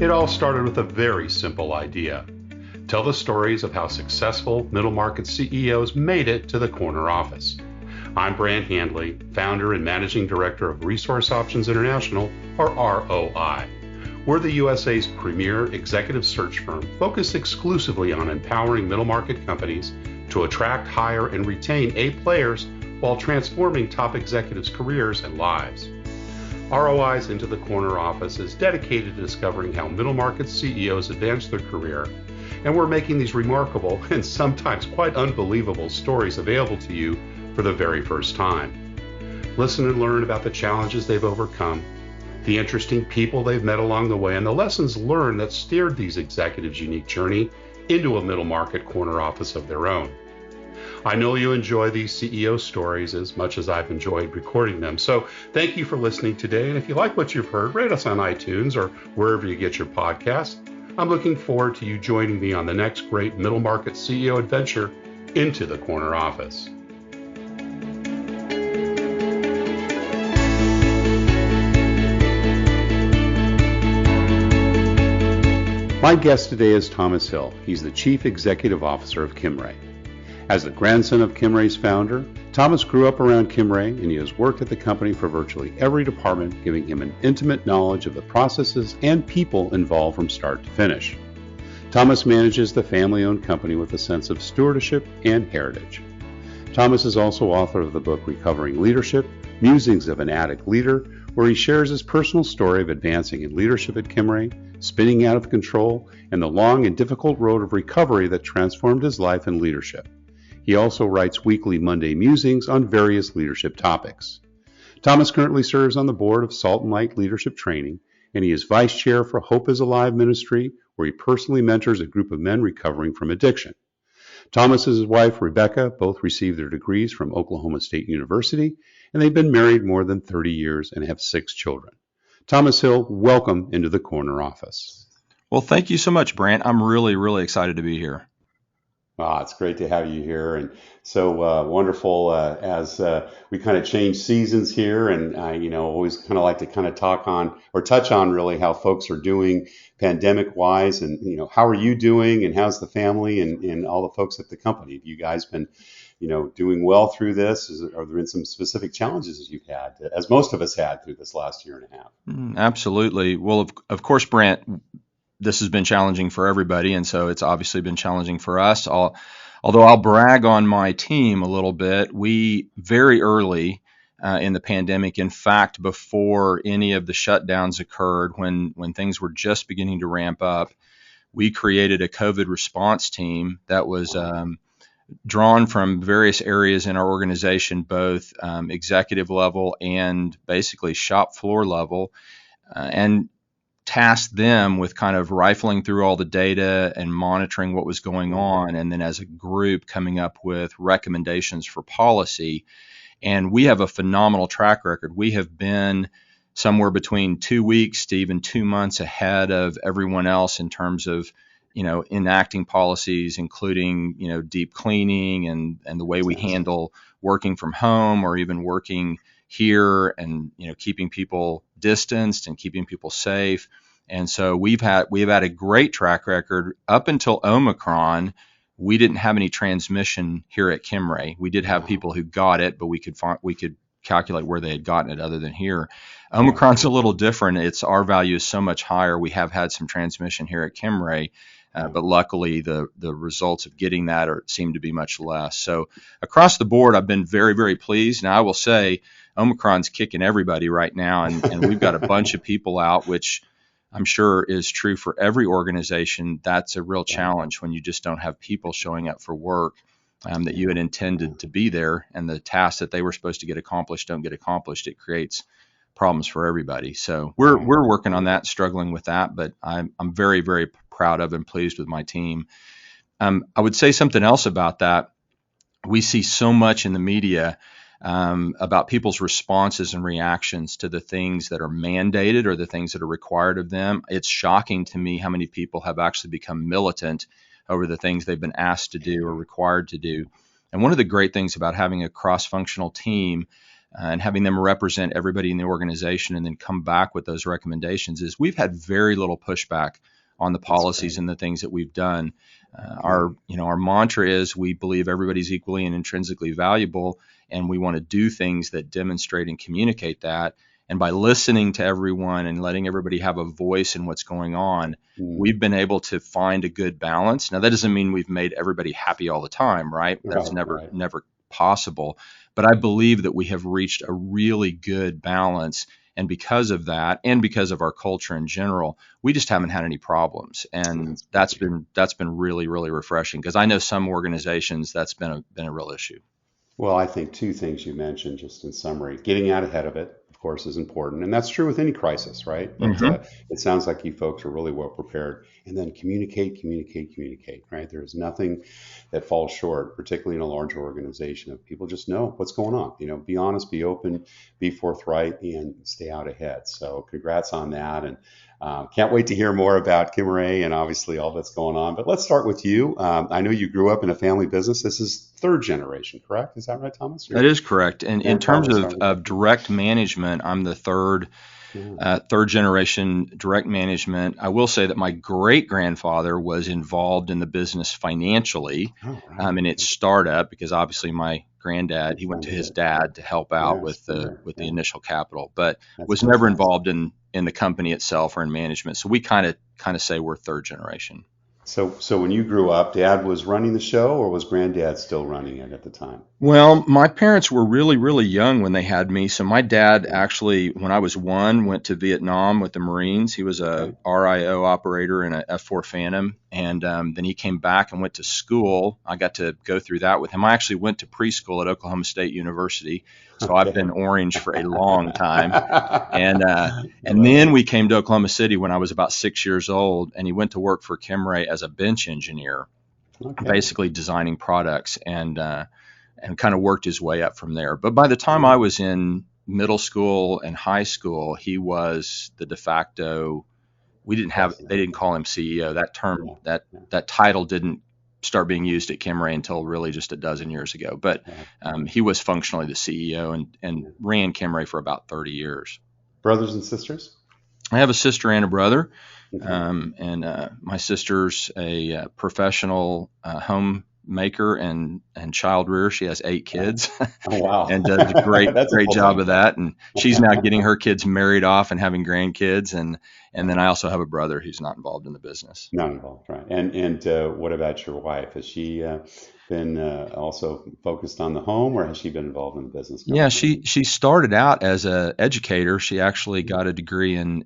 It all started with a very simple idea. Tell the stories of how successful middle market CEOs made it to the corner office. I'm Brant Handley, founder and managing director of Resource Options International, or ROI. We're the USA's premier executive search firm focused exclusively on empowering middle market companies to attract, hire, and retain A players while transforming top executives' careers and lives. ROI's Into the Corner office is dedicated to discovering how middle market CEOs advance their career, and we're making these remarkable and sometimes quite unbelievable stories available to you for the very first time. Listen and learn about the challenges they've overcome, the interesting people they've met along the way, and the lessons learned that steered these executives' unique journey into a middle market corner office of their own. I know you enjoy these CEO stories as much as I've enjoyed recording them. So thank you for listening today. And if you like what you've heard, rate us on iTunes or wherever you get your podcasts. I'm looking forward to you joining me on the next great middle market CEO adventure into the corner office. My guest today is Thomas Hill. He's the Chief Executive Officer of Kimray. As the grandson of Kimray's founder, Thomas grew up around Kimray, and he has worked at the company for virtually every department, giving him an intimate knowledge of the processes and people involved from start to finish. Thomas manages the family-owned company with a sense of stewardship and heritage. Thomas is also author of the book Recovering Leadership, Musings of an Addict Leader, where he shares his personal story of advancing in leadership at Kimray, spinning out of control, and the long and difficult road of recovery that transformed his life and leadership. He also writes weekly Monday musings on various leadership topics. Thomas currently serves on the board of Salt and Light Leadership Training, and he is vice chair for Hope is Alive Ministry, where he personally mentors a group of men recovering from addiction. Thomas and his wife, Rebecca, both received their degrees from Oklahoma State University, and they've been married more than 30 years and have 6 children. Thomas Hill, welcome into the corner office. Well, thank you so much, Brant. I'm really excited to be here. It's great to have you here, and so wonderful as we kind of change seasons here, and always kind of like to kind of talk on or touch on really how folks are doing pandemic-wise, and how are you doing, and how's the family and all the folks at the company? Have you guys been doing well through this? Are there been some specific challenges as you've had, as most of us had through this last year and a half? Absolutely. Well, of course, Brant, this has been challenging for everybody, and so it's obviously been challenging for us. Although I'll brag on my team a little bit, we very early in the pandemic, in fact, before any of the shutdowns occurred, when things were just beginning to ramp up, we created a COVID response team that was drawn from various areas in our organization, both executive level and basically shop floor level, and tasked them with kind of rifling through all the data and monitoring what was going on, and then as a group coming up with recommendations for policy. And we have a phenomenal track record. We have been somewhere between 2 weeks to even 2 months ahead of everyone else in terms of enacting policies, including deep cleaning and the way we handle working from home or even working here, and keeping people distanced and keeping people safe. And so we've had a great track record up until Omicron. We didn't have any transmission here at Kimray. We did have people who got it, but we could calculate where they had gotten it other than here. Omicron's a little different. Our value is so much higher. We have had some transmission here at Kimray, but luckily the results of getting that seem to be much less. So across the board, I've been very pleased. Now I will say Omicron's kicking everybody right now, and we've got a bunch of people out, which I'm sure is true for every organization. That's a real challenge when you just don't have people showing up for work that you had intended to be there, and the tasks that they were supposed to get accomplished don't get accomplished. It creates problems for everybody. So we're working on that, struggling with that, but I'm very proud of and pleased with my team. I would say something else about that. We see so much in the media about people's responses and reactions to the things that are mandated or the things that are required of them. It's shocking to me how many people have actually become militant over the things they've been asked to do or required to do. And one of the great things about having a cross-functional team and having them represent everybody in the organization and then come back with those recommendations is we've had very little pushback on the policies and the things that we've done. Our mantra is we believe everybody's equally and intrinsically valuable, and we want to do things that demonstrate and communicate that. And by listening to everyone and letting everybody have a voice in what's going on, we've been able to find a good balance. Now, that doesn't mean we've made everybody happy all the time, right? That's never possible. But I believe that we have reached a really good balance. And because of that, and because of our culture in general, we just haven't had any problems. And that's been really, really refreshing, because I know some organizations that's been a real issue. Well, I think two things you mentioned, just in summary. Getting out ahead of it, of course, is important. And that's true with any crisis, right? But it sounds like you folks are really well prepared. And then communicate, right? There's nothing that falls short, particularly in a larger organization, if people just know what's going on. Be honest, be open, be forthright, and stay out ahead. So congrats on that. And can't wait to hear more about Kimray and obviously all that's going on. But let's start with you. I know you grew up in a family business. This is third generation, correct? Is that right, Thomas? That is correct. And in terms of direct management, I'm the third generation direct management. I will say that my great grandfather was involved in the business financially in its startup, because obviously my granddad, he went to his dad to help out with the initial capital, but was never involved in the company itself or in management. So we kind of say we're third generation. So when you grew up, Dad was running the show, or was Granddad still running it at the time? Well, my parents were really, really young when they had me. So my dad actually, when I was 1, went to Vietnam with the Marines. He was a RIO operator in a F-4 Phantom. And then he came back and went to school. I got to go through that with him. I actually went to preschool at Oklahoma State University. So I've been orange for a long time. And then we came to Oklahoma City when I was about 6 years old, and he went to work for Kimray as a bench engineer, basically designing products, and kind of worked his way up from there. But by the time I was in middle school and high school, he was the de facto. They didn't call him CEO. That term, that title didn't start being used at Kimray until really just a dozen years ago. But he was functionally the CEO and ran Kimray for about 30 years. Brothers and sisters? I have a sister and a brother. And my sister's a professional homemaker and child rearer. She has 8 kids. Oh, wow. And does a great job of that. And she's now getting her kids married off and having grandkids. And then I also have a brother who's not involved in the business. Not involved, right. And what about your wife? Has she been also focused on the home, or has she been involved in the business? Yeah, she started out as an educator. She actually got a degree in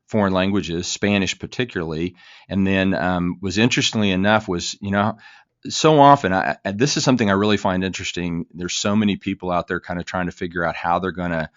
foreign languages, Spanish particularly, and then was interestingly enough so often, this is something I really find interesting. There's so many people out there kind of trying to figure out how they're going to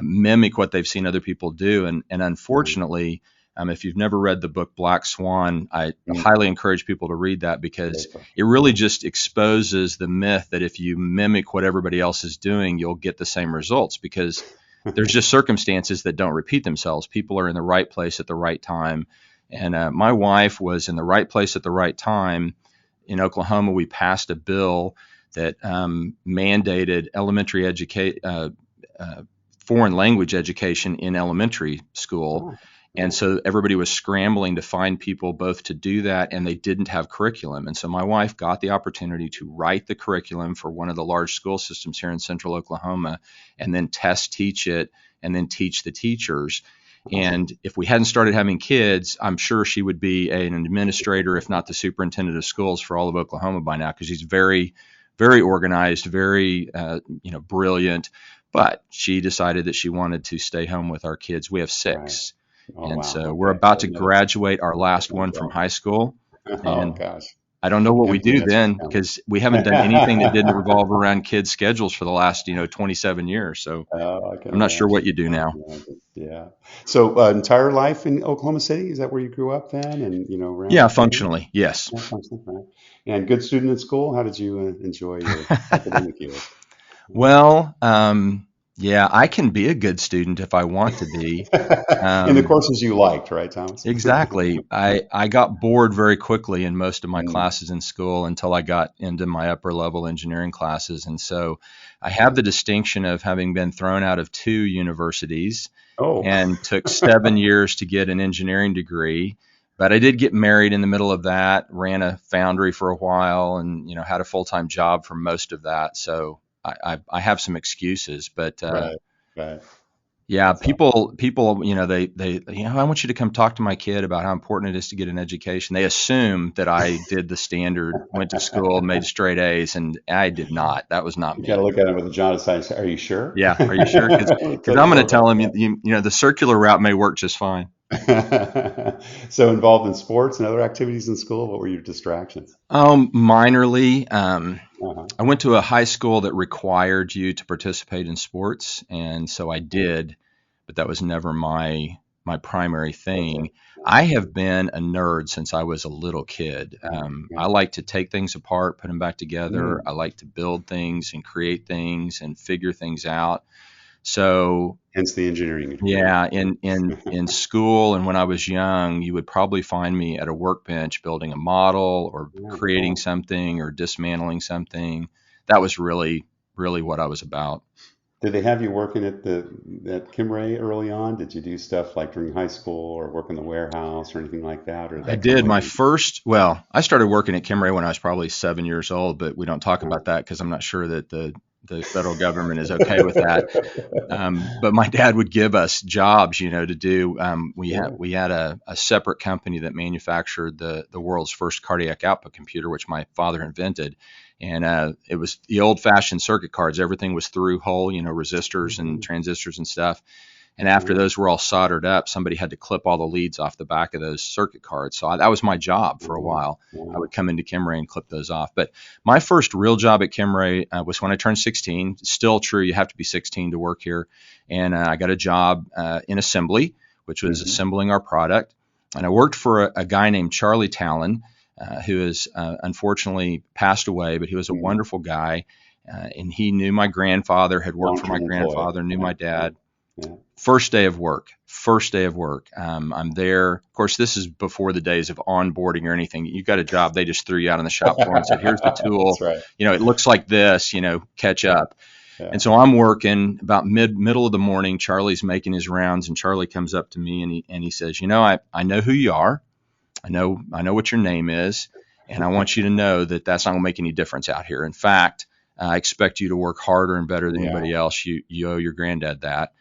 mimic what they've seen other people do. And unfortunately, if you've never read the book Black Swan, I highly encourage people to read that, because it really just exposes the myth that if you mimic what everybody else is doing, you'll get the same results, because there's just circumstances that don't repeat themselves. People are in the right place at the right time. And my wife was in the right place at the right time. In Oklahoma, we passed a bill that mandated foreign language education in elementary school. And so everybody was scrambling to find people both to do that, and they didn't have curriculum. And so my wife got the opportunity to write the curriculum for one of the large school systems here in central Oklahoma, and then teach it, and then teach the teachers. And if we hadn't started having kids, I'm sure she would be an administrator, if not the superintendent of schools for all of Oklahoma by now, because she's very, very organized, very, brilliant. But she decided that she wanted to stay home with our kids. We have 6. Right. And so we're about to graduate our last one from high school. Oh, gosh. I don't know what we do then, because we haven't done anything that didn't revolve around kids' schedules for the last, 27 years. So I'm not sure what you do now. Yeah. So entire life in Oklahoma City, is that where you grew up then? And, around yeah, functionally, yes. Yeah, functionally, right. And good student in school. How did you enjoy your academic years? Well, Yeah, I can be a good student if I want to be. In the Um, courses you liked, right, Thomas? exactly. I got bored very quickly in most of my classes in school until I got into my upper level engineering classes. And so I have the distinction of having been thrown out of 2 universities Oh, and took 7 years to get an engineering degree. But I did get married in the middle of that, ran a foundry for a while, and had a full-time job for most of that. So I have some excuses, but right, right. yeah, That's people, I want you to come talk to my kid about how important it is to get an education. They assume that I did the standard, went to school, made straight A's, and I did not. That was not You got to me. look at it with a John side and say, "Are you sure?" Yeah, are you sure? Because Let me tell you I'm going more to tell about them, the circular route may work just fine. that. So involved in sports and other activities in school, what were your distractions? Minorly, Uh-huh. I went to a high school that required you to participate in sports, and so I did, but that was never my primary Okay. thing. Yeah. I have been a nerd since I was a little kid. Yeah. Yeah. I like to take things apart, put them back together. Mm. I like to build things and create things and figure things out. So Hence the engineering degree. yeah, in school and when I was young, you would probably find me at a workbench building a model or Yeah, creating cool. something or dismantling something. That was really what I was about. Did they have you working at Kimray early on? Did you do stuff like during high school or work in the warehouse or anything like that, or did I that come did my later? first, well, I started working at Kimray when I was probably 7 years old, but we don't talk Uh, about that because I'm not sure that the federal government is okay with that. But my dad would give us jobs, to do. Sure. We had a separate company that manufactured the world's first cardiac output computer, which my father invented, and it was the old-fashioned circuit cards. Everything was through hole, resistors and Mhm. transistors and stuff. And after Yeah. those were all soldered up, somebody had to clip all the leads off the back of those circuit cards. So that was my job for a Yeah. while. I Yeah. would come into Kimray and clip those off. But my first real job at Kimray was when I turned 16. Still true, you have to be 16 to work here. And I got a job in assembly, which was Hmm. assembling our product. And I worked for a guy named Charlie Talon, who has unfortunately passed away, but he was a Mm. wonderful guy. And he knew my grandfather, had worked for my Long-term employee. grandfather, knew Yeah. my Yeah. dad. Yeah. First day of work. I'm there. Of course, this is before the days of onboarding or anything. You got a job, they just threw you out on the shop floor and said, "Here's the That's tool. right. It looks like this. Catch Yeah. up." And Yeah. so I'm working about middle of the morning. Charlie's making his rounds, and Charlie comes up to me and he says, "I know who you are. I know what your name is, and I want you to know that that's not going to make any difference out here. In fact, I expect you to work harder and better than Yeah. anybody else. You owe your granddad that."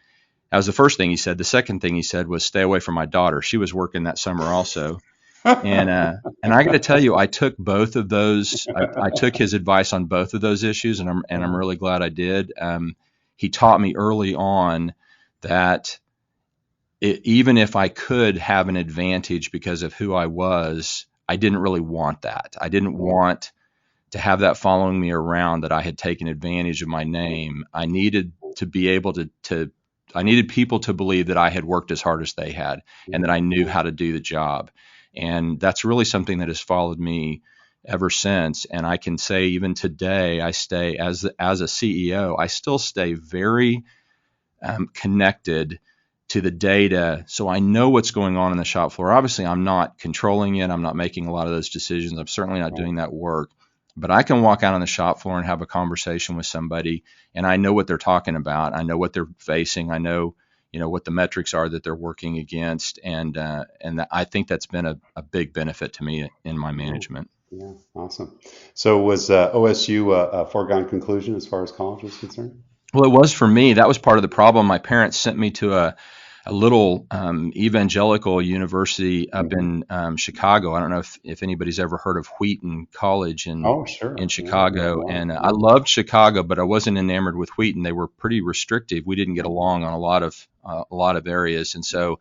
That was the first thing he said. The second thing he said was, "Stay away from my daughter. She was working that summer also." And I got to tell you, I took both of those. I took his advice on both of those issues, and I'm really glad I did. He taught me early on that even if I could have an advantage because of who I was, I didn't really want that. I didn't Yeah. want to have that following me around, that I had taken advantage of my name. I needed to be able to I needed people to believe that I had worked as hard as they had and that I knew Yeah. how to do the job. And that's really something that has followed me ever since. And I can say even today, I stay as a CEO, I still stay very connected to the data, so I know what's going on the shop floor. Obviously, I'm not controlling it. I'm not making a lot of those decisions. I'm certainly not Right. doing that work. But I can walk out on the shop floor and have a conversation with somebody, and I know what they're talking about. I know what they're facing. I know, what the metrics are that they're working against, and I think that's been a big benefit to me in my Yeah. management. Yeah. Awesome. So was OSU a foregone conclusion as far as college was concerned? Well, it was for me. That was part of the problem. My parents sent me to a little evangelical university up Hmm. in Chicago. I don't know if anybody's ever heard of Wheaton College Oh, in sure. Yeah. I know them Chicago. well. And I Yeah. loved Chicago, but I wasn't enamored with Wheaton. They were pretty restrictive. We didn't get Mhm. along on a lot of areas, and so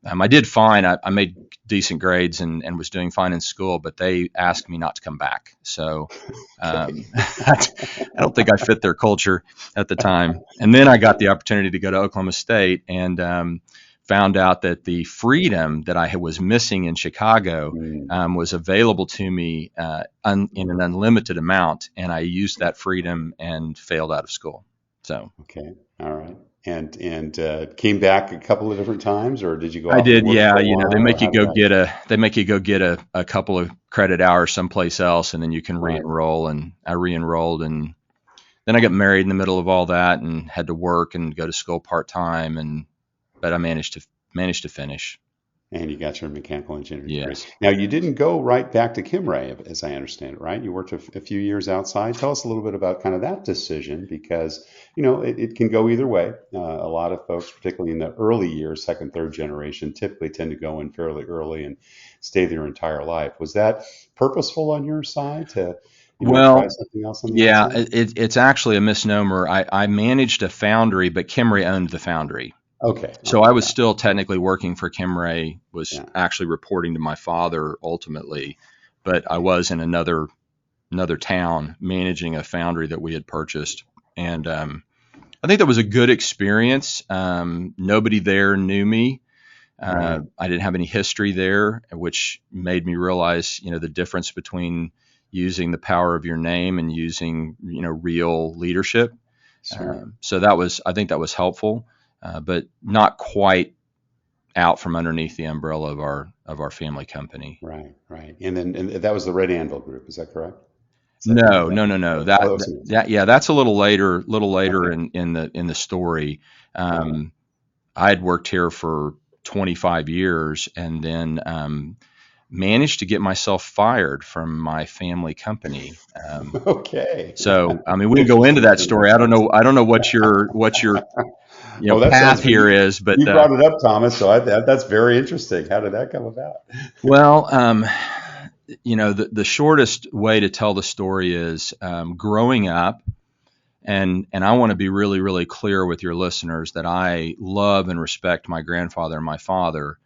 I did fine. I made decent grades and was doing fine in school, but they asked me not to come back. So Okay. I don't think I fit their culture at the time. And then I got the opportunity to go to Oklahoma State and found out that the freedom that I was missing in Chicago Mm. was available to me in an unlimited amount, and I used that freedom and failed out of school. So Okay. All right. And came back a couple of different times, or did you go I off and did, work yeah. for a You know, they while, or make you how did go that? get a couple of credit hours someplace else, and then you can Right. re-enroll. And I re-enrolled, and then I got married in the middle of all that, and had to work and go to school part time. But I managed to finish. And you got your mechanical engineering degree. Yes. Now, you didn't go right back to Kimray, as I understand it, right? You worked a few years outside. Tell us a little bit about kind of that decision, because, it can go either way. A lot of folks, particularly in the early years, second, third generation, typically tend to go in fairly early and stay their entire life. Was that purposeful on your side to, try Well, something else on the yeah, outside? it's actually a misnomer. I managed a foundry, but Kimray owned the foundry. Okay. So Okay. I was Got still technically working for Kimray, it. was Yeah. actually reporting to my father ultimately, but I was in another town managing a foundry that we had purchased. And I think that was a good experience. Nobody there knew me. Right. I didn't have any history there, which made me realize, the difference between using the power of your name and using, real leadership. Sure. So I think that was helpful, but not quite out from underneath the umbrella of our family company. Right. Right. And that was the Red Anvil Group. Is that correct? Is that No, that no, no, was no. the, oh, that was something else. That yeah, that's a little later Okay. in the story. Got it. Um, I had worked here for 25 years, and then managed to get myself fired from my family company. Okay. So I mean, we can go into Interesting that turn of story. I don't events. know. I don't know what your Oh, that sounds path good. here is, but You brought it up, Thomas, so that's very interesting. How did that come about? well, the shortest way to tell the story is growing up. And I want to be really, really clear with your listeners that I love and respect my grandfather and my father,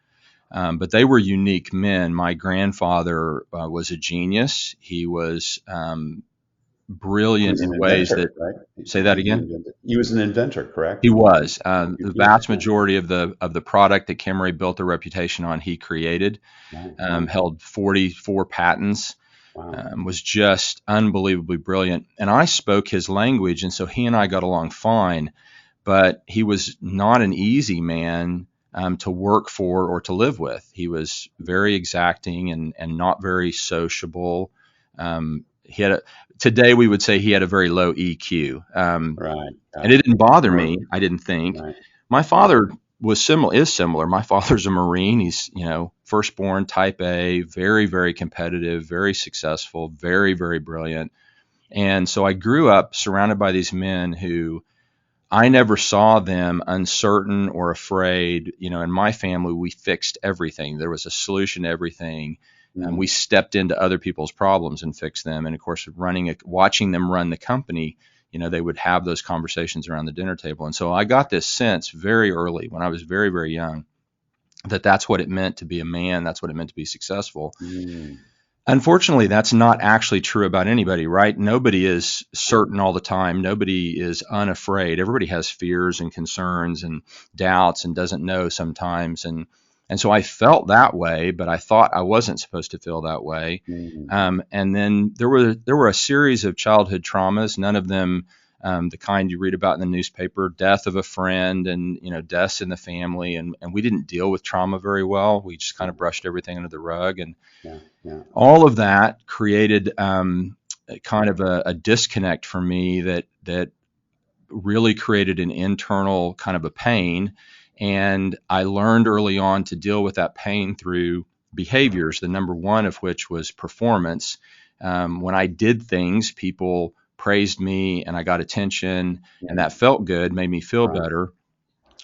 but they were unique men. My grandfather was a genius. He was He brilliant was in an ways inventor, that, right? say that again. He was an inventor, He correct? was the Computer. vast Yeah. majority of the product that Kimray built a reputation on. He created, Right. Right. held 44 patents, Wow. was just unbelievably brilliant. And I spoke his language, and so he and I got along fine. But he was not an easy man to work for or to live with. He was very exacting and not very sociable. He had today we would say he had a very low EQ, Right. and Got it it. didn't bother me. Normally. I didn't think. Right. My Right. father was similar. Is similar. My father's a Marine. He's firstborn, Type A, very very competitive, very successful, very very brilliant. And so I grew up surrounded by these men who I never saw them uncertain or afraid. In my family, we fixed everything. There was a solution to everything. And we Mm. stepped into other people's problems and fixed them. And of course, watching them run the company, they would have those conversations around the dinner table. And so I got this sense very early when I was very, very young that that's what it meant to be a man. That's what it meant to be successful. Mm. Unfortunately, that's not actually true about anybody, right? Nobody is certain all the time. Nobody is unafraid. Everybody has fears and concerns and doubts and doesn't know sometimes. And so I felt that way, but I thought I wasn't supposed to feel that way. Mm. And then there were a series of childhood traumas, none of them the kind you read about in the newspaper, death of a friend and deaths in the family, and we didn't deal with trauma very well. We just kind Yeah. of brushed everything under the rug, and Yeah. Yeah. all of that created kind of a disconnect for me that really created an internal kind of a pain. And I learned early on to deal with that pain through behaviors, the number one of which was performance. When I did things, people praised me and I got attention, and Mm. that felt good, made me feel Right. better.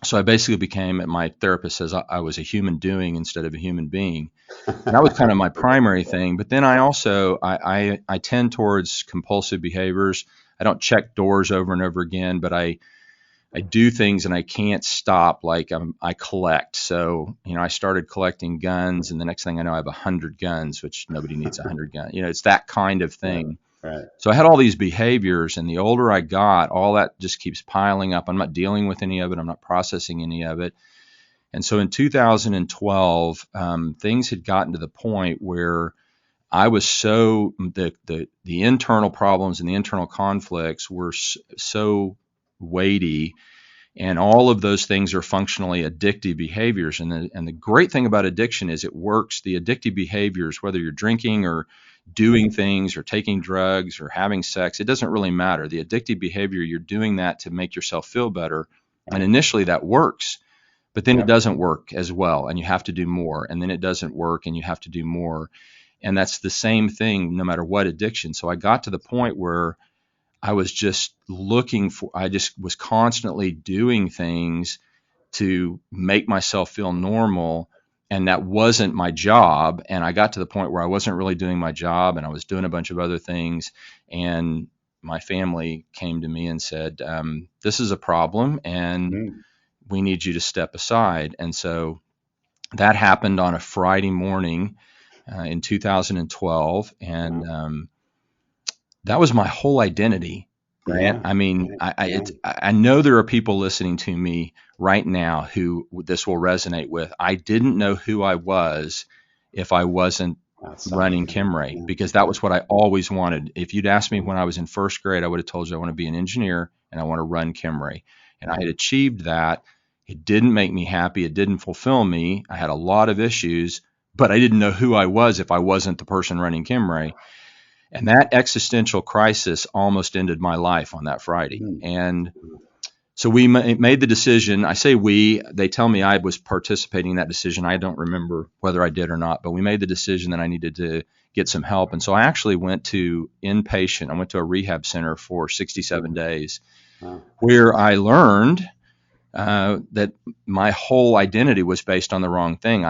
So I basically became, my therapist says, I was a human doing instead of a human being. And that was kind of my primary thing. But then I also I tend towards compulsive behaviors. I don't check doors over and over again, but I do things and I can't stop. Like I collect. So I started collecting guns, and the next thing I know, I have 100 guns, which nobody needs 100 guns. It's that kind of Right. thing. Right. So I had all these behaviors, and the older I got, all that just keeps piling up. I'm not dealing with any of it. I'm not processing any of it. And so in 2012, things had gotten to the point where I was the internal problems and the internal conflicts were so weighty. And all of those things are functionally addictive behaviors. And the great thing about addiction is it works. The addictive behaviors, whether you're drinking or doing things or taking drugs or having sex, it doesn't really matter. The addictive behavior, you're doing that to make yourself feel better. And initially that works, but then it doesn't work as well. And you have to do more. And then it doesn't work and you have to do more. And that's the same thing no matter what addiction. So I got to the point where I was just I just was constantly doing things to make myself feel normal. And that wasn't my job. And I got to the point where I wasn't really doing my job and I was doing a bunch of other things. And my family came to me and said, this is a problem and we need you to step aside. And so that happened on a Friday morning in 2012. And that was my whole identity, Grant. I mean, I know there are people listening to me right now who this will resonate with. I didn't know who I was if I wasn't running Kimray, because that was what I always wanted. If you'd asked me when I was in first grade, I would have told you I want to be an engineer and I want to run Kimray. And I had achieved that. It didn't make me happy. It didn't fulfill me. I had a lot of issues, but I didn't know who I was if I wasn't the person running Kimray. And that existential crisis almost ended my life on that Friday. And so we made the decision. I say they tell me I was participating in that decision. I don't remember whether I did or not, but we made the decision that I needed to get some help. And so I actually went to inpatient. I went to a rehab center for 67 days where I learned that my whole identity was based on the wrong thing.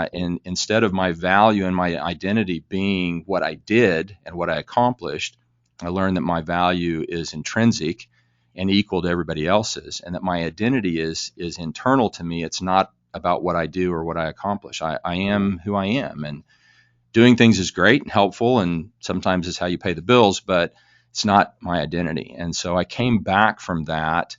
Instead of my value and my identity being what I did and what I accomplished, I learned that my value is intrinsic and equal to everybody else's, and that my identity is internal to me. It's not about what I do or what I accomplish. I am who I am, and doing things is great and helpful, and sometimes it's how you pay the bills, but it's not my identity. And so I came back from that,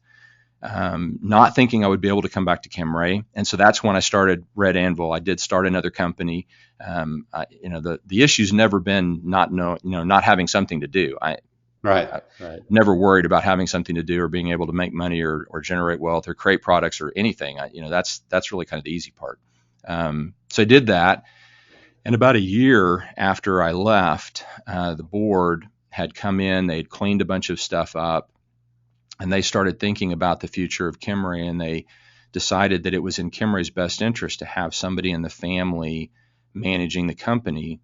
not thinking I would be able to come back to Kimray. And so that's when I started Red Anvil. I did start another company. The issue's never been not having something to do. I never worried about having something to do or being able to make money or generate wealth or create products or anything. That's really kind of the easy part. So I did that. And about a year after I left, the board had come in, they'd cleaned a bunch of stuff up, and they started thinking about the future of Kimray, and they decided that it was in Kimray's best interest to have somebody in the family managing the company.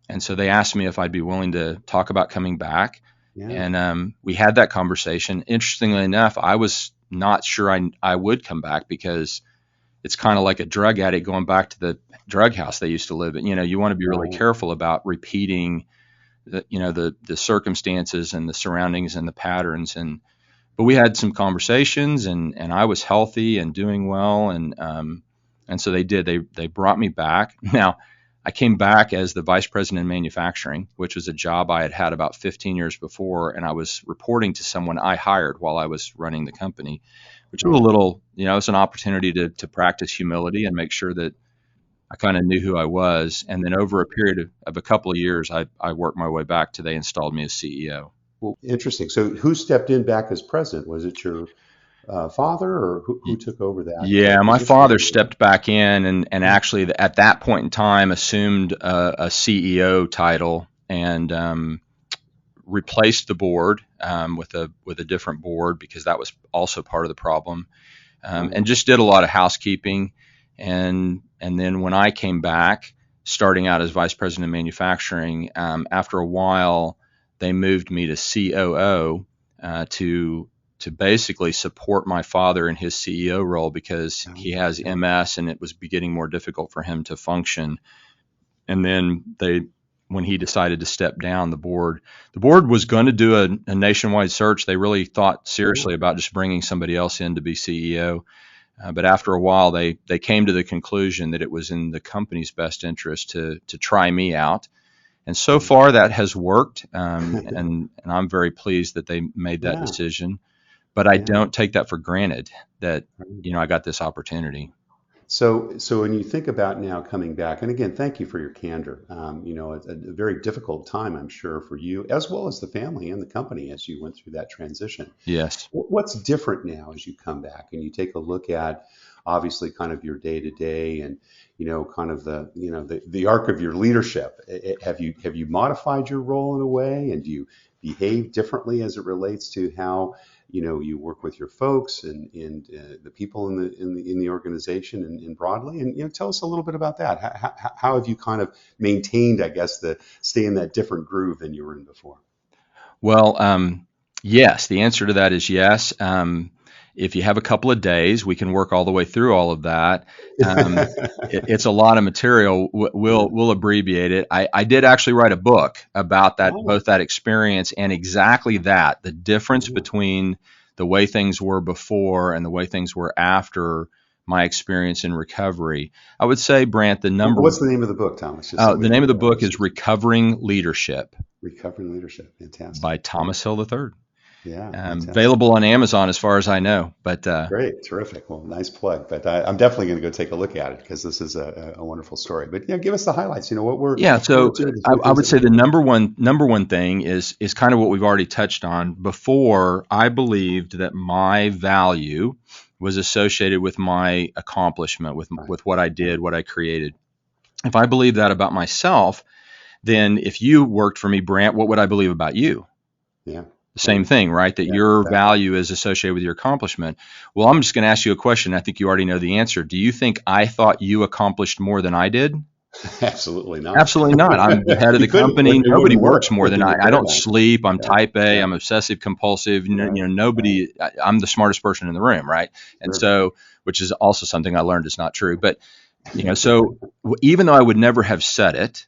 And so they asked me if I'd be willing to talk about coming back. And we had that conversation. Interestingly enough, I was not sure I would come back, because it's kind of like a drug addict going back to the drug house they used to live in. You want to be really careful about repeating the circumstances and the surroundings and the patterns. But we had some conversations, and I was healthy and doing well. And so they brought me back. Now, I came back as the vice president of manufacturing, which was a job I had had about 15 years before. And I was reporting to someone I hired while I was running the company, which was a little, it's an opportunity to practice humility and make sure that I kind of knew who I was. And then over a period of a couple of years, I worked my way back till they installed me as CEO. Well, interesting. So who stepped in back as president? Was it your father, or who took over that? Yeah, my father stepped back in and actually at that point in time assumed a CEO title and replaced the board with a different board, because that was also part of the problem, and just did a lot of housekeeping. And then when I came back, starting out as vice president of manufacturing, after a while, they moved me to COO to basically support my father in his CEO role, because he has MS and it was getting more difficult for him to function. And then when he decided to step down, the board was going to do a nationwide search. They really thought seriously about just bringing somebody else in to be CEO. But after a while, they came to the conclusion that it was in the company's best interest to try me out. And so far that has worked. And I'm very pleased that they made that decision. But I don't take that for granted that, I got this opportunity. So when you think about now coming back, and again, thank you for your candor. It's a very difficult time, I'm sure, for you as well as the family and the company as you went through that transition. Yes. What's different now as you come back and you take a look at obviously kind of your day to day and kind of the arc of your leadership? Have you modified your role in a way, and do you behave differently as it relates to how you work with your folks and the people in the organization and broadly? And tell us a little bit about that. How have you kind of maintained, I guess, the stay in that different groove than you were in before? Well, yes, the answer to that is yes. If you have a couple of days, we can work all the way through all of that. It's a lot of material. We'll abbreviate it. I did actually write a book about that, Oh, both that experience and exactly that, the difference yeah. between the way things were before and the way things were after my experience in recovery. I would say, Brant, What's the name of the book, Thomas? Just so the name of the our book is listeners. Recovering Leadership Recovering Leadership. Fantastic. by Great. Thomas Hill III. Yeah, fantastic. Available on Amazon as far as I know. But Great, terrific. Well, nice plug. But I'm definitely going to go take a look at it because this is a wonderful story. But give us the highlights. yeah, what were so two of the I, three I things would that say were the different? number one thing is kind of what we've already touched on. Before, I believed that my value was associated with my accomplishment, with Right, with what I right. did, what I created. If I believed that about myself, then if you worked for me, Brant, what would I believe about you? Yeah, The same totally. thing, right? That Yeah, your exactly. value is associated with your accomplishment. Well, I'm just going to ask you a question. I think you already know the answer. Do you think I thought you accomplished more than I did? Absolutely not. Absolutely not. I'm the head of You the couldn't. company. It Nobody wouldn't works work more than within I. your I don't paradigm. sleep. I'm Yeah, type A. yeah. I'm obsessive compulsive. Right, right. Nobody. I'm the smartest person in the room, right? And Sure. so, which is also something I learned is not true. But so even though I would never have said it,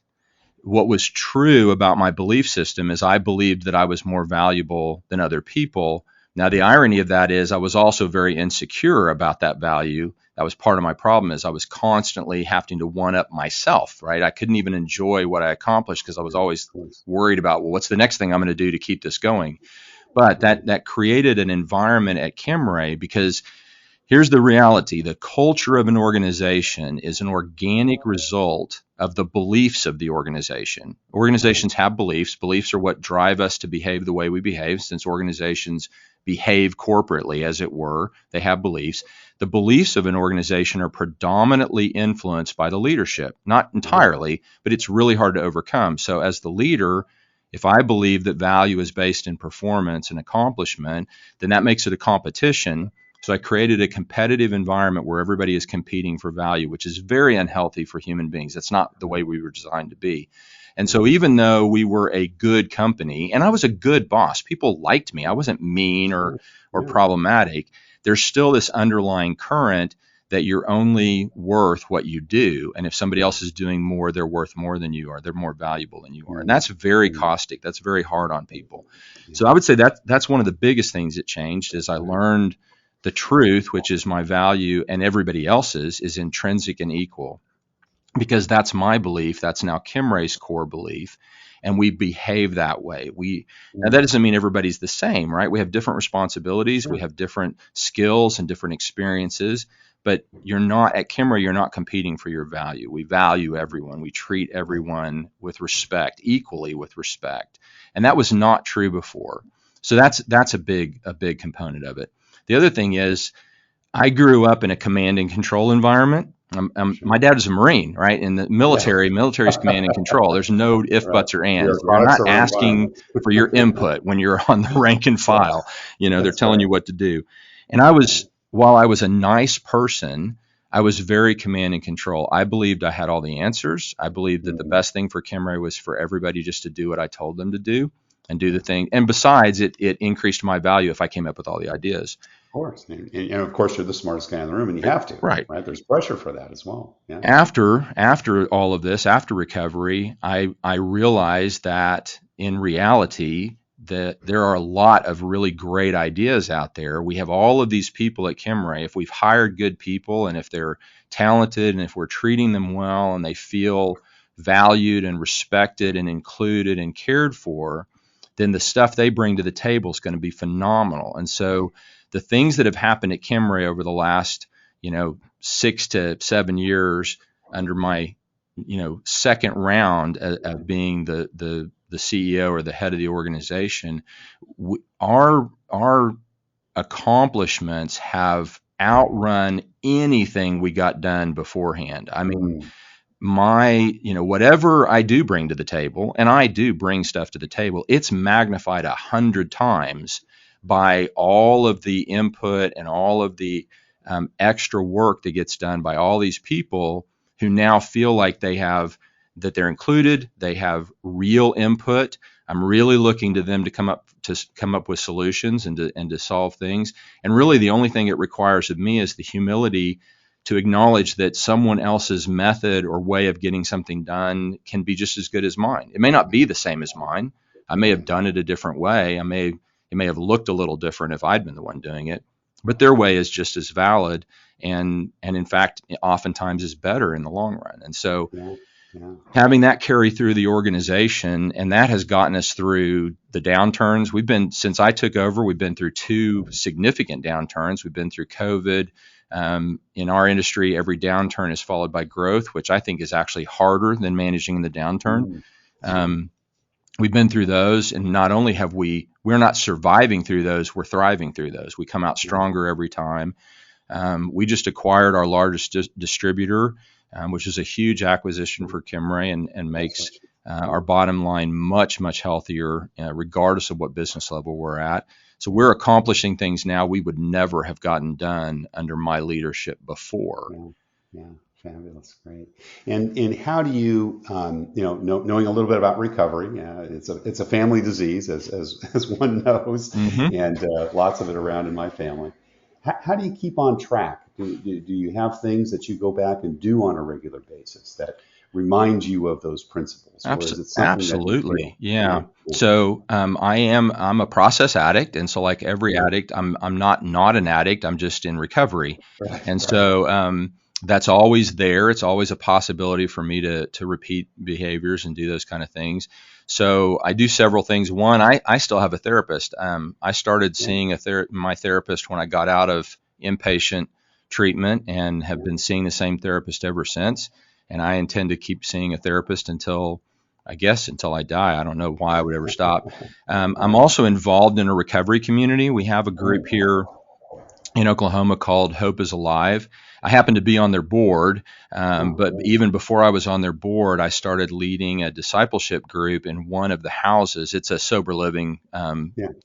what was true about my belief system is I believed that I was more valuable than other people. Now, the irony of that is I was also very insecure about that value. That was part of my problem is I was constantly having to one up myself, right? I couldn't even enjoy what I accomplished because I was Of always course. worried about, well, what's the next thing I'm going to do to keep this going? But Right. that created an environment at Kimray because here's the reality. The culture of an organization is an organic result of the beliefs of the organization. Right. Organizations have beliefs. Beliefs are what drive us to behave the way we behave. Since organizations behave corporately, as it were, they have beliefs. The beliefs of an organization are predominantly influenced by the leadership, not Right. entirely, but it's really hard to overcome. So, as the leader, if I believe that value is based in performance and accomplishment, then that makes it a competition. So I created a competitive environment where everybody is competing for value, which is very unhealthy for human beings. That's not the way we were designed to be. And so Right. even though we were a good company and I was a good boss, people liked me. I wasn't mean or Sure. Yeah. problematic. There's still this underlying current that you're only worth what you do. And if somebody Yeah. else is doing more, they're worth more than you are. They're more valuable than you are. And Mm. that's very Mm. caustic. That's very hard on people. So Yeah. I would say that's one of the biggest things that changed is I Right. learned the truth, which is my value and everybody else's, is intrinsic and equal because that's my belief. That's now Kimray's core belief. And we behave that way. Now that Mm. doesn't mean everybody's the same, right? We have different responsibilities, we Sure. have different skills and different experiences. But you're not at Kimray, you're not competing for your value. We value everyone. We treat Right. everyone with respect, equally with respect. And that was not true before. So that's a big component of it. The other thing is I grew up in a command and control environment. My Sure. dad was a Marine, right? In the Yeah. military is command and control. There's no if, Right. buts, or We are ands. They're products not of our asking environment. for your input when you're on the rank and Yeah, file. They're that's telling right. you what to do. And Right. while I was a nice person, I was very command and control. I believed I had all the answers. I believed that the Mhm. best thing for Kimray was for everybody just to do what I told them to do and do the That's thing. And besides, it increased my value if I came up with all the ideas. of course. And of course, you're the smartest guy in the room, and you have to, Right. right? There's pressure for that as well. Yeah. After all of this, after recovery, I realized that in reality that there are a lot of really great ideas out there. We have all of these people at Kimray. If we've hired good people and if they're talented and if we're treating them well and they feel valued and respected and included and cared for, then the stuff they bring to the table is going to be phenomenal. And so the things that have happened at Kimray over the last, 6 to 7 years under my, second round of being the CEO or the head of the organization, our accomplishments have outrun anything we got done beforehand. I mean, whatever I do bring to the table, and I do bring stuff to the table, it's magnified 100 times by all of the input and all of the extra work that gets done by all these people who now feel like that they're included, they have real input. I'm really looking to them to come up with solutions and to solve things. And really the only thing it requires of me is the humility to acknowledge that someone else's method or way of getting something done can be just as good as mine. It may not be the same as mine. I may have done it a different way. It may have looked a little different if I'd been the one doing it, but their way is just as valid and in fact, oftentimes is better in the long run. And so having that carry through the organization, and that has gotten us through the downturns. Since I took over, we've been through 2 significant downturns. We've been through COVID. In our industry, every downturn is followed by growth, which I think is actually harder than managing the downturn. We've been through those, and not only we're not surviving through those, we're thriving through those. We come out stronger every time. We just acquired our largest distributor, which is a huge acquisition for Kimray and makes our bottom line much, much healthier, regardless of what business level we're at. So we're accomplishing things now we would never have gotten done under my leadership before. Yeah, fabulous, great. And how do you, knowing a little bit about recovery, it's a family disease, as one knows, and lots of it around in my family. How do you keep on track? Do you have things that you go back and do on a regular basis that remind you of those principles? Or is it absolutely. Yeah. So I'm a process addict, and so like every addict, I'm not an addict. I'm just in recovery, so that's always there. It's always a possibility for me to repeat behaviors and do those kind of things. So I do several things. One, I still have a therapist. I started seeing my therapist when I got out of inpatient treatment and have been seeing the same therapist ever since. And I intend to keep seeing a therapist until I die. I don't know why I would ever stop. I'm also involved in a recovery community. We have a group here in Oklahoma called Hope is Alive. I happen to be on their board, but even before I was on their board, I started leading a discipleship group in one of the houses. It's a sober living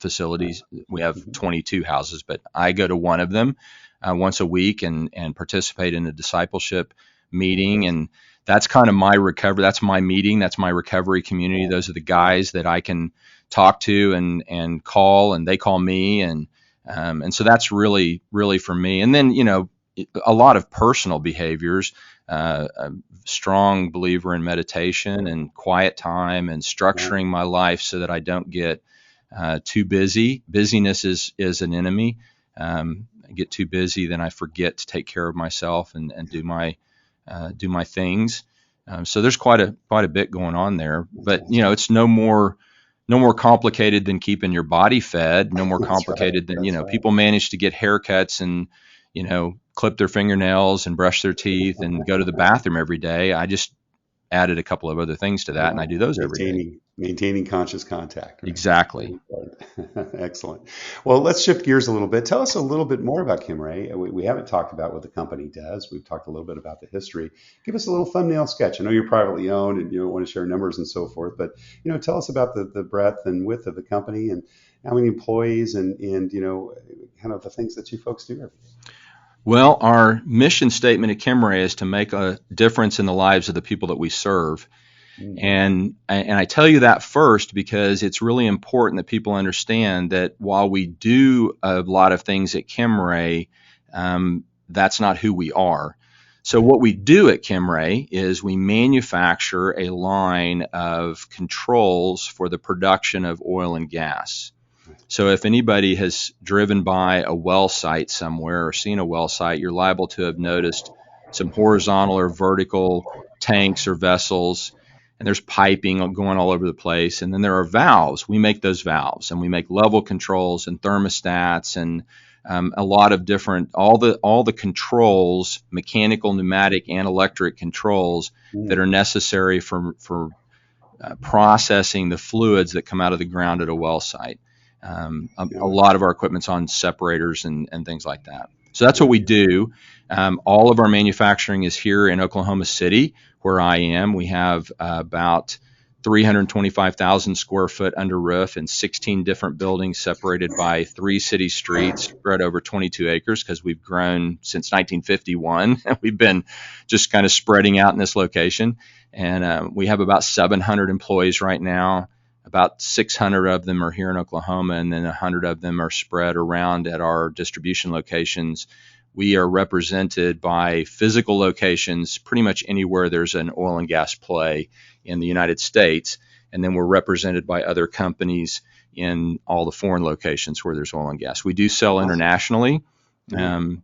facilities. We have 22 houses, but I go to one of them once a week and participate in a discipleship meeting. And that's kind of my recovery. That's my meeting. That's my recovery community. Those are the guys that I can talk to and call, and they call me. And so that's really, really for me. And then, a lot of personal behaviors, a strong believer in meditation and quiet time and structuring my life so that I don't get too busy. Busyness is an enemy. I get too busy, then I forget to take care of myself and do my things. So there's quite a bit going on there, but it's no more complicated than keeping your body fed, no more complicated than, people manage to get haircuts and, clip their fingernails and brush their teeth and go to the bathroom every day. I just added a couple of other things to that, and I do those every day. Maintaining conscious contact. Right? Exactly. Excellent. Well, let's shift gears a little bit. Tell us a little bit more about Kimray. We haven't talked about what the company does. We've talked a little bit about the history. Give us a little thumbnail sketch. I know you're privately owned and you don't want to share numbers and so forth, but tell us about the breadth and width of the company and how many employees and kind of the things that you folks do every day. Well, our mission statement at Kimray is to make a difference in the lives of the people that we serve. And I tell you that first because it's really important that people understand that while we do a lot of things at Kimray, that's not who we are. So what we do at Kimray is we manufacture a line of controls for the production of oil and gas. So if anybody has driven by a well site somewhere or seen a well site, you're liable to have noticed some horizontal or vertical tanks or vessels, and there's piping going all over the place. And then there are valves. We make those valves, and we make level controls and thermostats and a lot of different, all the controls, mechanical, pneumatic, and electric controls that are necessary for processing the fluids that come out of the ground at a well site. A lot of our equipment's on separators and things like that. So that's what we do. All of our manufacturing is here in Oklahoma City, where I am. We have about 325,000 square foot under roof and 16 different buildings separated by 3 city streets spread over 22 acres because we've grown since 1951. We've been just kind of spreading out in this location. And we have about 700 employees right now. About 600 of them are here in Oklahoma, and then 100 of them are spread around at our distribution locations. We are represented by physical locations pretty much anywhere there's an oil and gas play in the United States, and then we're represented by other companies in all the foreign locations where there's oil and gas. We do sell internationally, and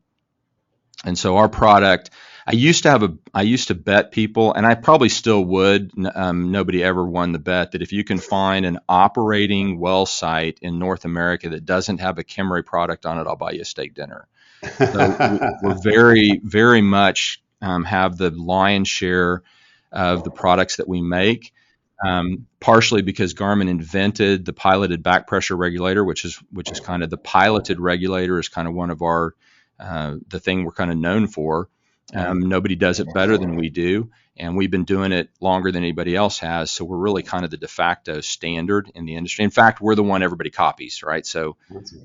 so our product, I used to bet people, and I probably still would. Nobody ever won the bet that if you can find an operating well site in North America that doesn't have a Kimray product on it, I'll buy you a steak dinner. So we're very, very much have the lion's share of the products that we make, partially because Garman invented the piloted back pressure regulator, which is kind of the piloted regulator is kind of one of our the thing we're kind of known for. Nobody does it better than we do, and we've been doing it longer than anybody else has. So we're really kind of the de facto standard in the industry. In fact, we're the one everybody copies, right? So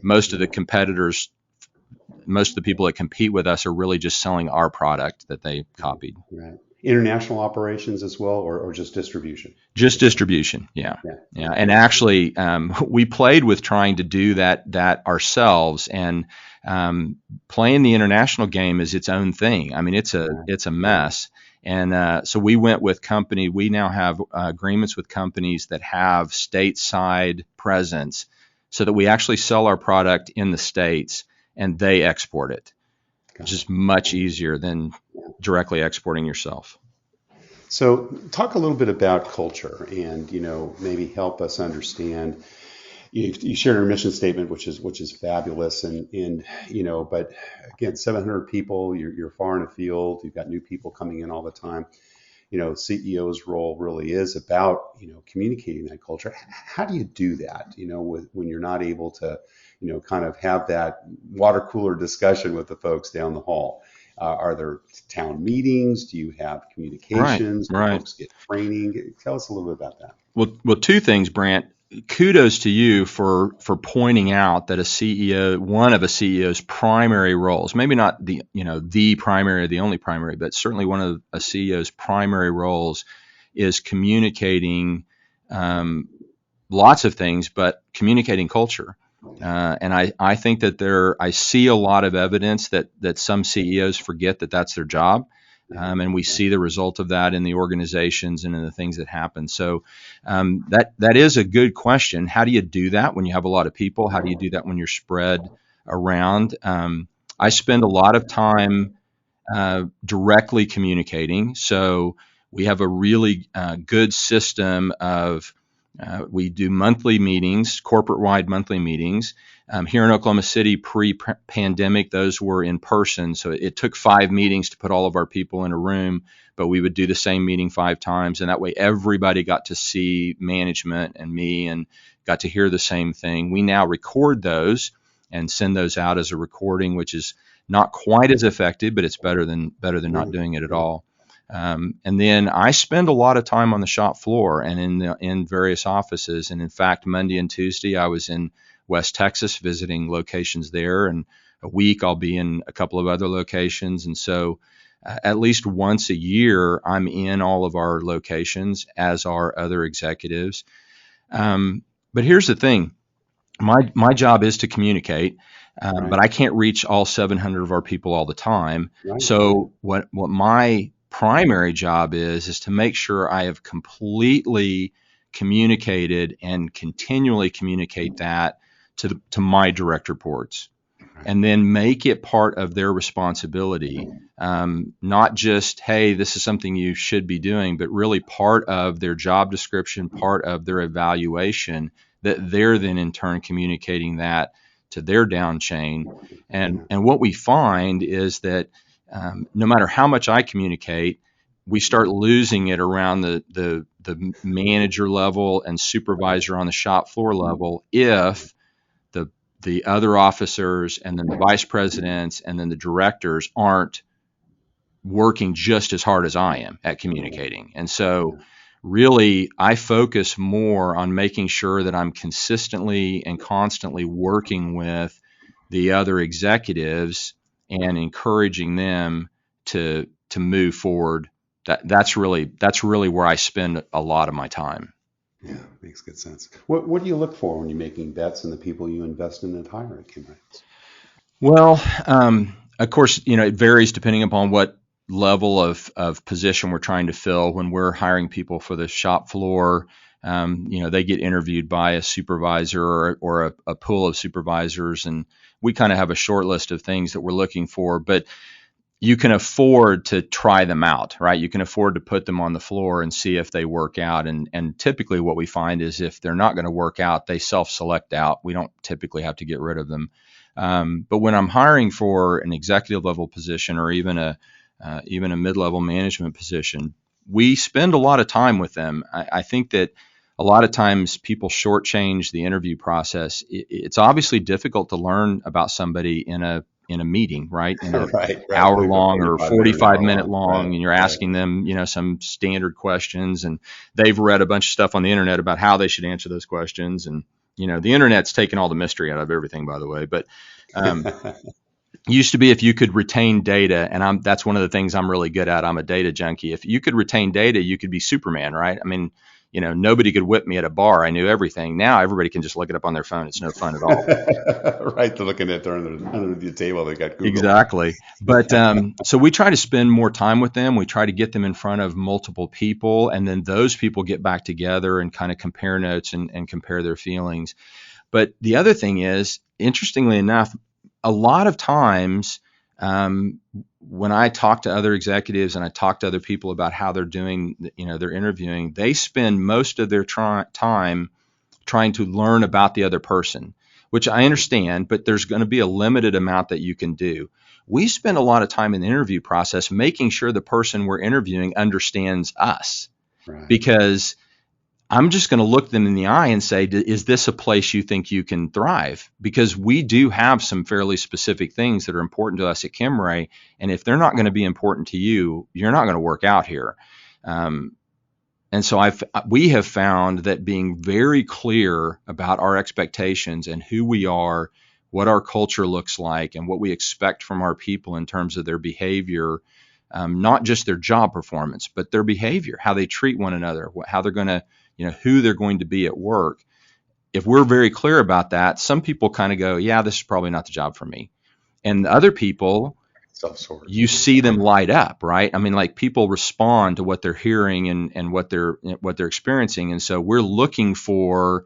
most of the competitors, most of the people that compete with us are really just selling our product that they copied. Right. International operations as well, or just distribution? Just distribution, yeah. And actually, we played with trying to do that ourselves, and playing the international game is its own thing. I mean, it's a mess. And so we went with we now have agreements with companies that have stateside presence so that we actually sell our product in the States and they export it. Which is much easier than directly exporting yourself. So talk a little bit about culture and, maybe help us understand. You shared your mission statement, which is fabulous. And but again, 700 people, you're far in the field. You've got new people coming in all the time. CEO's role really is about, communicating that culture. How do you do that, when you're not able to, kind of have that water cooler discussion with the folks down the hall? Are there town meetings? Do you have communications? Right. Folks get training? Tell us a little bit about that. Well, 2 things, Brant. Kudos to you for pointing out that one of a CEO's primary roles, maybe not the primary or the only primary, but certainly one of a CEO's primary roles is communicating lots of things, but communicating culture. And I think that I see a lot of evidence that some CEOs forget that that's their job. And we see the result of that in the organizations and in the things that happen. So that is a good question. How do you do that when you have a lot of people? How do you do that when you're spread around? I spend a lot of time directly communicating. So we have a really good system of we do monthly meetings, corporate-wide monthly meetings. Here in Oklahoma City, pre-pandemic, those were in person. So it took 5 meetings to put all of our people in a room, but we would do the same meeting 5 times. And that way everybody got to see management and me and got to hear the same thing. We now record those and send those out as a recording, which is not quite as effective, but it's better than not doing it at all. And then I spend a lot of time on the shop floor and in various offices. And in fact, Monday and Tuesday, I was in West Texas visiting locations there. And a week I'll be in a couple of other locations. And so at least once a year, I'm in all of our locations, as are other executives. But here's the thing. My job is to communicate, right. But I can't reach all 700 of our people all the time. Right. So what my primary job is to make sure I have completely communicated and continually communicate that to my direct reports, and then make it part of their responsibility. Not just, hey, this is something you should be doing, but really part of their job description, part of their evaluation, that they're then in turn communicating that to their down chain. Yeah. And what we find is that no matter how much I communicate, we start losing it around the manager level and supervisor on the shop floor level if the other officers and then the vice presidents and then the directors aren't working just as hard as I am at communicating. And so really I focus more on making sure that I'm consistently and constantly working with the other executives and encouraging them to move forward. That's really where I spend a lot of my time. Yeah, makes good sense. What do you look for when you're making bets in the people you invest in and hire at Kimray? Well, of course, it varies depending upon what level of position we're trying to fill. When we're hiring people for the shop floor, they get interviewed by a supervisor or a pool of supervisors, and we kind of have a short list of things that we're looking for. But you can afford to try them out, right? You can afford to put them on the floor and see if they work out. And typically what we find is if they're not going to work out, they self-select out. We don't typically have to get rid of them. But when I'm hiring for an executive level position or even a mid-level management position, we spend a lot of time with them. I think that a lot of times people shortchange the interview process. It's obviously difficult to learn about somebody in a meeting, right? In an Right. hour long or 45 minute hour long, right, and you're asking them, some standard questions, and they've read a bunch of stuff on the internet about how they should answer those questions. And, the internet's taken all the mystery out of everything, by the way. But used to be if you could retain data, and that's one of the things I'm really good at. I'm a data junkie. If you could retain data, you could be Superman, right? I mean, nobody could whip me at a bar. I knew everything. Now everybody can just look it up on their phone. It's no fun at all. Right, they're looking at under the table. They got Google. Exactly. But so we try to spend more time with them. We try to get them in front of multiple people, and then those people get back together and kind of compare notes and compare their feelings. But the other thing is, interestingly enough, a lot of times when I talk to other executives and I talk to other people about how they're doing, their interviewing, they spend most of their time trying to learn about the other person, which I understand, but there's going to be a limited amount that you can do. We spend a lot of time in the interview process making sure the person we're interviewing understands us, Right. Because I'm just going to look them in the eye and say, is this a place you think you can thrive? Because we do have some fairly specific things that are important to us at Kimray. And if they're not going to be important to you, you're not going to work out here. And so we have found that being very clear about our expectations and who we are, what our culture looks like, and what we expect from our people in terms of their behavior, not just their job performance, but their behavior, how they treat one another, how they're going to, who they're going to be at work. If we're very clear about that, some people kind of go, yeah, this is probably not the job for me. And other people, you see them light up, right? I mean, like people respond to what they're hearing and what they're experiencing. And so we're looking for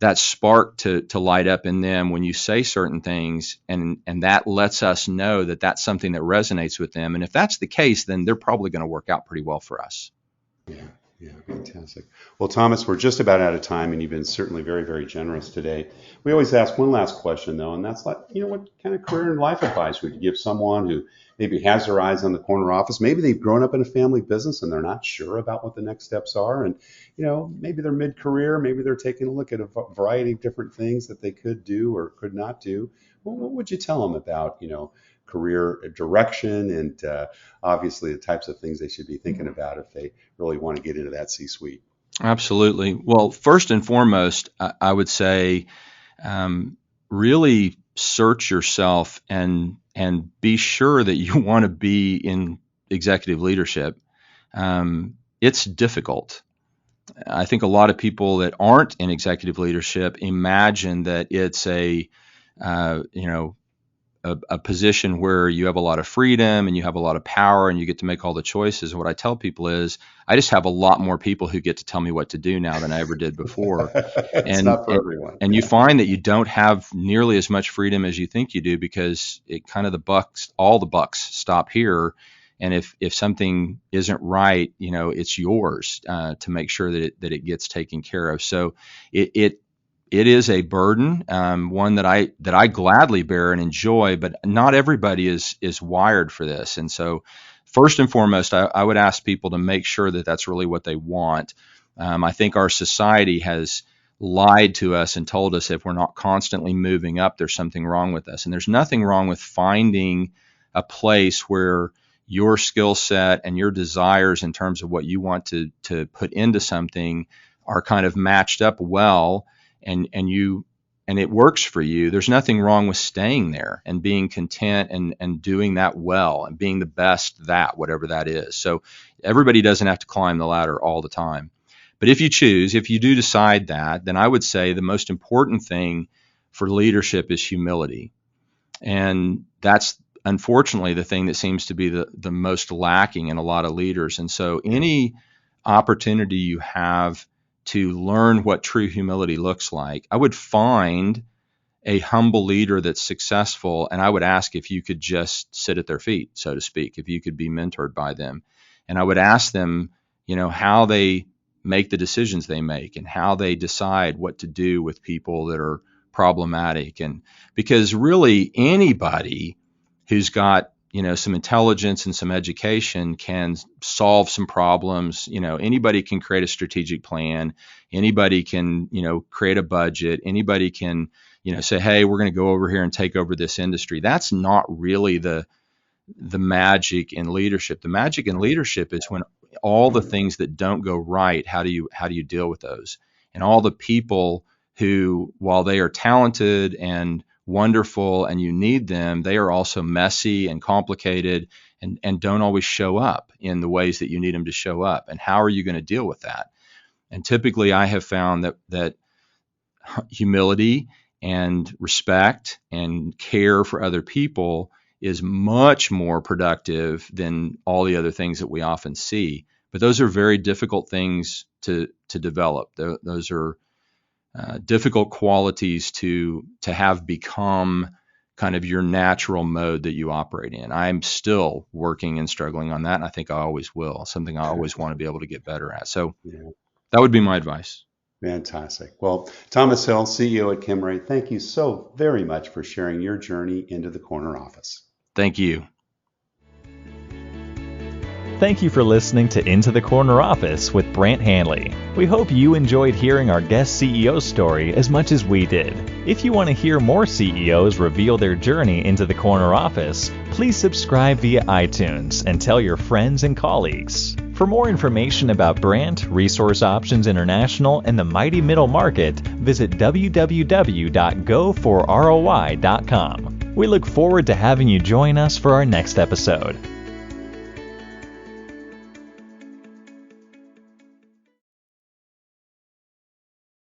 that spark to light up in them when you say certain things, and that lets us know that that's something that resonates with them. And if that's the case, then they're probably going to work out pretty well for us. Yeah, fantastic. Well, Thomas, we're just about out of time, and you've been certainly very, very generous today. We always ask one last question, though, and that's like, what kind of career and life advice would you give someone who maybe has their eyes on the corner office? Maybe they've grown up in a family business and they're not sure about what the next steps are. And, maybe they're mid-career, maybe they're taking a look at a variety of different things that they could do or could not do. Well, what would you tell them about, career direction and obviously the types of things they should be thinking about if they really want to get into that C-suite? Absolutely. Well, first and foremost, I would say really search yourself and be sure that you want to be in executive leadership. It's difficult. I think a lot of people that aren't in executive leadership imagine that it's a position where you have a lot of freedom and you have a lot of power and you get to make all the choices. And what I tell people is, I just have a lot more people who get to tell me what to do now than I ever did before. It's not for everyone. And you find that you don't have nearly as much freedom as you think you do, because it kind of all the bucks stop here. And if something isn't right, it's yours to make sure that it gets taken care of. So it is a burden, one that I gladly bear and enjoy, but not everybody is wired for this. And so first and foremost, I would ask people to make sure that that's really what they want. I think our society has lied to us and told us if we're not constantly moving up, there's something wrong with us. And there's nothing wrong with finding a place where your skill set and your desires in terms of what you want to put into something are kind of matched up well, and it works for you. There's nothing wrong with staying there and being content and doing that well and being the best that, whatever that is. So everybody doesn't have to climb the ladder all the time. But if you do decide that, then I would say the most important thing for leadership is humility. And that's unfortunately the thing that seems to be the most lacking in a lot of leaders. And so any opportunity you have to learn what true humility looks like, I would find a humble leader that's successful, and I would ask if you could just sit at their feet, so to speak, if you could be mentored by them. And I would ask them, how they make the decisions they make and how they decide what to do with people that are problematic. And because really anybody who's got some intelligence and some education can solve some problems. Anybody can create a strategic plan. Anybody can, create a budget. Anybody can, say, hey, we're going to go over here and take over this industry. That's not really the magic in leadership. The magic in leadership is when all the things that don't go right, how do you deal with those? And all the people who, while they are talented and wonderful and you need them, they are also messy and complicated and don't always show up in the ways that you need them to show up. And how are you going to deal with that? And typically I have found that humility and respect and care for other people is much more productive than all the other things that we often see. But those are very difficult things to develop. Those are difficult qualities to have become kind of your natural mode that you operate in. I'm still working and struggling on that, and I think I always will. Something I always want to be able to get better at. So that would be my advice. Fantastic. Well, Thomas Hill, CEO at Kimray, thank you so very much for sharing your journey into the corner office. Thank you. Thank you for listening to Into the Corner Office with Brant Hanley. We hope you enjoyed hearing our guest CEO story as much as we did. If you want to hear more CEOs reveal their journey into the corner office, please subscribe via iTunes and tell your friends and colleagues. For more information about Brant, Resource Options International, and the mighty middle market, visit www.goforroi.com. We look forward to having you join us for our next episode.